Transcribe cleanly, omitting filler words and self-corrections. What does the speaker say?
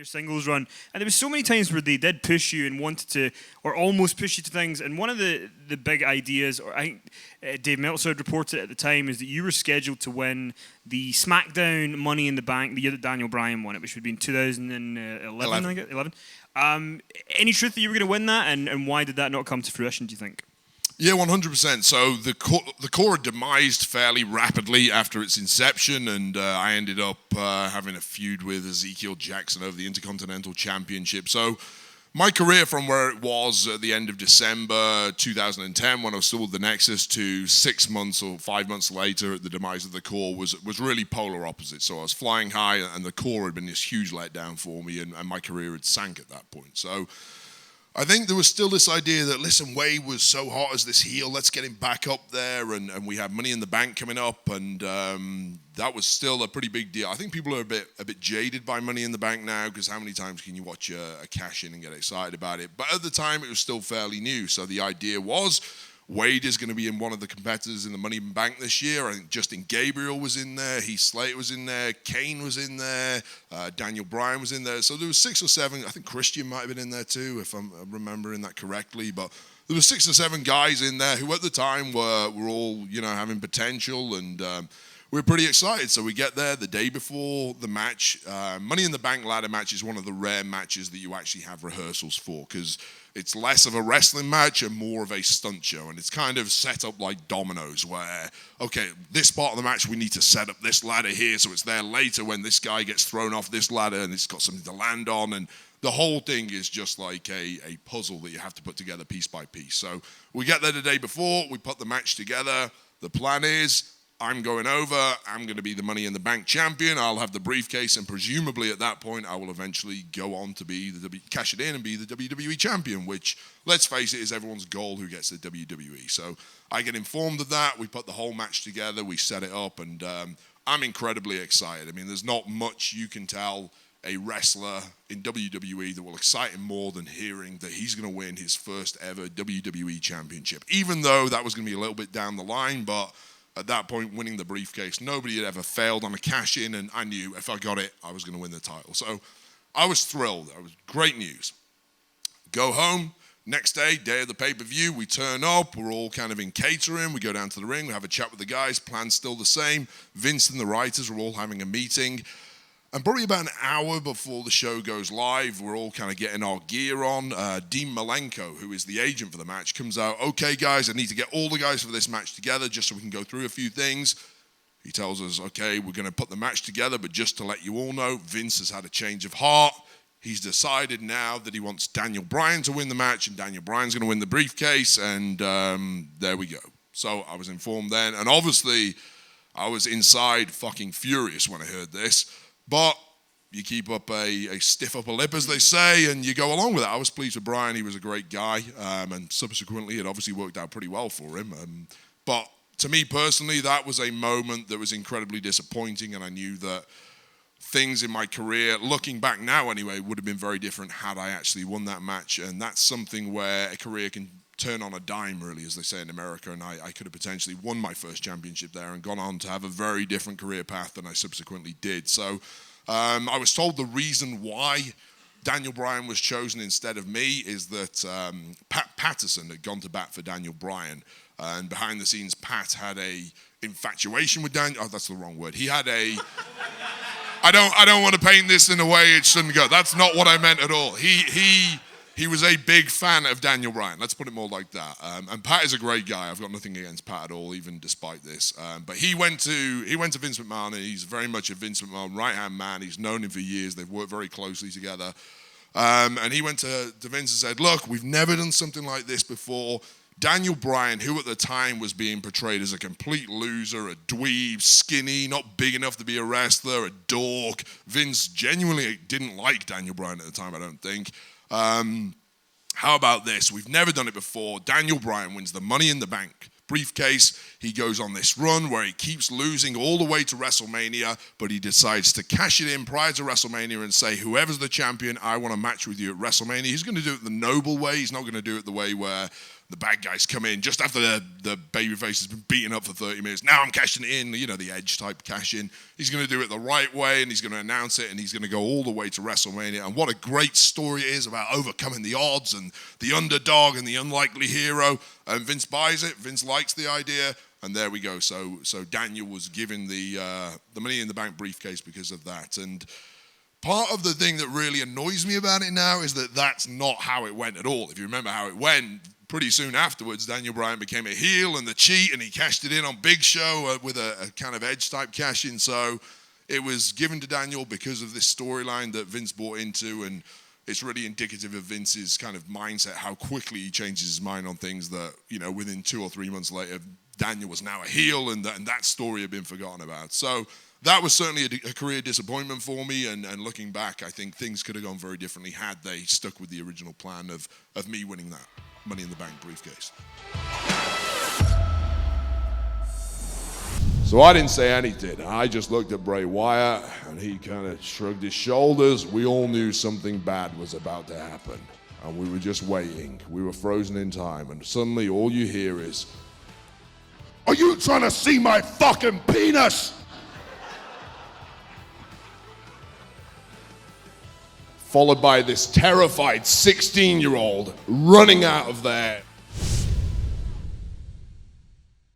your singles run, and there was so many times where they did push you and wanted to, or almost push you to things. And one of the big ideas, or I think Dave Meltzer had reported at the time, is that you were scheduled to win the SmackDown Money in the Bank the year that Daniel Bryan won it, which would be in 2011. I think 11. Any truth that you were going to win that, and why did that not come to fruition, do you think? Yeah, 100%. So the core demised fairly rapidly after its inception, and I ended up having a feud with Ezekiel Jackson over the Intercontinental Championship. So my career from where it was at the end of December 2010, when I was still with the Nexus, to 6 months or 5 months later at the demise of the core was really polar opposite. So I was flying high, and the core had been this huge letdown for me, and my career had sank at that point. So I think there was still this idea that, listen, Wade was so hot as this heel, let's get him back up there, and we have Money in the Bank coming up, and that was still a pretty big deal. I think people are a bit jaded by Money in the Bank now, because how many times can you watch a cash-in and get excited about it? But at the time, it was still fairly new, so the idea was Wade is going to be in one of the competitors in the Money in the Bank this year. I think Justin Gabriel was in there, Heath Slater was in there, Kane was in there, Daniel Bryan was in there. So there was 6 or 7. I think Christian might have been in there too, if I'm remembering that correctly. But there were 6 or 7 guys in there who at the time were all, having potential, and we were pretty excited. So we get there the day before the match. Money in the Bank ladder match is one of the rare matches that you actually have rehearsals for, because it's less of a wrestling match and more of a stunt show. And it's kind of set up like dominoes where, okay, this part of the match, we need to set up this ladder here so it's there later when this guy gets thrown off this ladder and it's got something to land on. And the whole thing is just like a puzzle that you have to put together piece by piece. So we get there the day before, we put the match together. The plan is, I'm going over, I'm going to be the Money in the Bank champion, I'll have the briefcase, and presumably at that point I will eventually go on to be cash it in and be the WWE champion, which, let's face it, is everyone's goal who gets the WWE. So I get informed of that, we put the whole match together, we set it up, and I'm incredibly excited. I mean, there's not much you can tell a wrestler in WWE that will excite him more than hearing that he's going to win his first ever WWE championship, even though that was going to be a little bit down the line. But at that point, winning the briefcase, nobody had ever failed on a cash-in, and I knew if I got it, I was going to win the title. So I was thrilled. It was great news. Go home. Next day of the pay-per-view, we turn up. We're all kind of in catering. We go down to the ring. We have a chat with the guys. Plan's still the same. Vince and the writers are all having a meeting. And probably about an hour before the show goes live, we're all kind of getting our gear on. Dean Malenko, who is the agent for the match, comes out, okay, guys, I need to get all the guys for this match together just so we can go through a few things. He tells us, okay, we're going to put the match together, but just to let you all know, Vince has had a change of heart. He's decided now that he wants Daniel Bryan to win the match, and Daniel Bryan's going to win the briefcase, and there we go. So I was informed then, and obviously I was inside fucking furious when I heard this. But you keep up a stiff upper lip, as they say, and you go along with it. I was pleased with Bryan. He was a great guy, and subsequently it obviously worked out pretty well for him. But to me personally, that was a moment that was incredibly disappointing, and I knew that things in my career, looking back now anyway, would have been very different had I actually won that match. And that's something where a career can turn on a dime, really, as they say in America, and I could have potentially won my first championship there and gone on to have a very different career path than I subsequently did. So I was told the reason why Daniel Bryan was chosen instead of me is that Pat Patterson had gone to bat for Daniel Bryan, and behind the scenes, Pat had a infatuation with Daniel. Oh, that's the wrong word. He had a I don't want to paint this in a way it shouldn't go. That's not what I meant at all. He was a big fan of Daniel Bryan. Let's put it more like that. And Pat is a great guy. I've got nothing against Pat at all, even despite this. But he went to Vince McMahon, and he's very much a Vince McMahon right-hand man. He's known him for years. They've worked very closely together. And he went to Vince and said, look, we've never done something like this before. Daniel Bryan, who at the time was being portrayed as a complete loser, a dweeb, skinny, not big enough to be a wrestler, a dork. Vince genuinely didn't like Daniel Bryan at the time, I don't think. How about this? We've never done it before. Daniel Bryan wins the Money in the Bank briefcase. He goes on this run where he keeps losing all the way to WrestleMania, but he decides to cash it in prior to WrestleMania and say, whoever's the champion, I want a match with you at WrestleMania. He's going to do it the noble way. He's not going to do it the way where the bad guys come in just after the babyface has been beaten up for 30 minutes. Now I'm cashing it in, the Edge type cash in. He's going to do it the right way, and he's going to announce it, and he's going to go all the way to WrestleMania. And what a great story it is about overcoming the odds and the underdog and the unlikely hero. And Vince buys it. Vince likes the idea, and there we go. So Daniel was given the Money in the Bank briefcase because of that. And part of the thing that really annoys me about it now is that that's not how it went at all. If you remember how it went, pretty soon afterwards, Daniel Bryan became a heel and the cheat, and he cashed it in on Big Show with a kind of Edge-type cash-in. So it was given to Daniel because of this storyline that Vince bought into, and it's really indicative of Vince's kind of mindset, how quickly he changes his mind on things that, within 2 or 3 months later, Daniel was now a heel, and that story had been forgotten about. So that was certainly a career disappointment for me, and looking back, I think things could have gone very differently had they stuck with the original plan of me winning that Money in the Bank briefcase. So I didn't say anything. I just looked at Bray Wyatt, and he kind of shrugged his shoulders. We all knew something bad was about to happen, and we were just waiting. We were frozen in time, and suddenly all you hear is, "Are you trying to see my fucking penis?" Followed by this terrified 16-year-old running out of there.